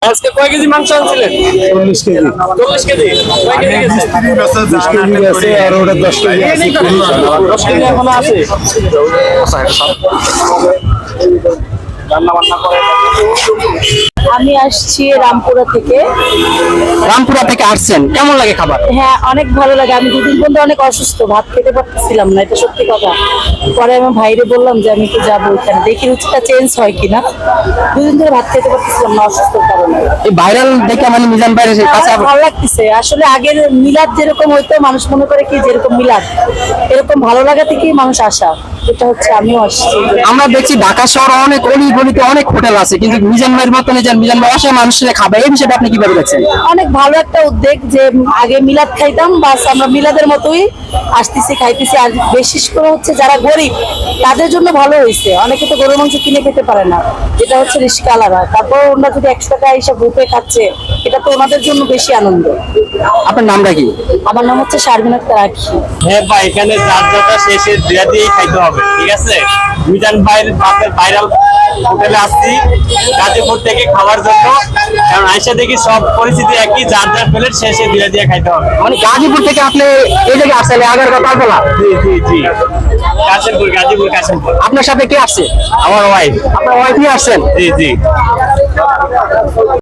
আজকে কয় কেজি মাংস আনছিলেন? 40 কেজি। 40 কেজি। কয় কেজি গেছে? 20 কেজি আছে আর ওটা 10 কেজি আছে। 10 কেজি এখনো আছে। রান্না বান্না করে আমি আসছি রামপুরা থেকে। রামপুরা থেকে আসছেন, কেমন লাগে খাবার? হ্যাঁ, অনেক ভালো লাগে। আমি দুদিন পর্যন্ত অনেক অসুস্থ, ভাত খেতে পারতেছিলাম না, এটা সত্যি কথা। পরে আমি ভাইরে বললাম যে আমি একটু যাবো ওইখানে, দেখি রুচিটা চেঞ্জ হয় কিনা। দুদিন ধরে ভাত খেতে পারতেছিলাম না অসুস্থর কারণে। এই ভাইরাল দেখে মানে মিজান ভাইয়ের কাছে আমার ভালো লাগতেছে। আসলে আগের মিলাদ যেরকম হইতো, মানুষ মনে করে কি যেরকম মিলাদ, এরকম ভালো লাগা থেকেই মানুষ আসা। এটা হচ্ছে আমিও আসছি। আমরা দেখছি ঢাকা শহরে অনেক অলি গলিতে অনেক হোটেল আছে, কিন্তু মিজান ভাইয়ের মতন যে মিজান ভাই আসে মানুষের খাবে, এই বিষয়টা আপনি কিভাবে দেখছেন? অনেক ভালো একটা উদ্যোগ যে আগে মিলাদ খাইতাম, বাস আমরা মিলাদের মতোই আসতেছি খাইতেছি। আর বিশেষ করে হচ্ছে যারা গরিব তাদের জন্য ভালো হয়েছে। অনেকে তো গরুর মাংস কিনে খেতে পারে না, যেটা হচ্ছে রিস্কা আলাদা। তারপর ওনারা যদি 100 টাকা হিসাব রূপে খাচ্ছে, এটা তো ওনাদের জন্য বেশি আনন্দ। আপনার নামটা কি? আমার নাম হচ্ছে শারমিন আক্তার আখি। হ্যাঁ ভাই, এখানে যার যাতা শেষে দিয়া দিয়েই খাইতে হবে, ঠিক আছে? মিজান ভাইয়ের বাপের ভাইরাল হোটেলে আসছি গাজীপুর থেকে খাওয়ার জন্য, কারণ আইসা দেখি সব পরিস্থিতি একই, যার যার প্লেট শেষে দিয়া দিয়ে খাইতে হবে। মানে গাজীপুর থেকে আপনি এই জায়গায় আসলে আগার কথা বলা? জি জি জি, কাশিমপুর, গাজীপুর কাশিমপুর। আপনার সাথে কে আসছে? আমার ওয়াইফ। আপনার ওয়াইফ নিয়ে আসছেন? জি জি।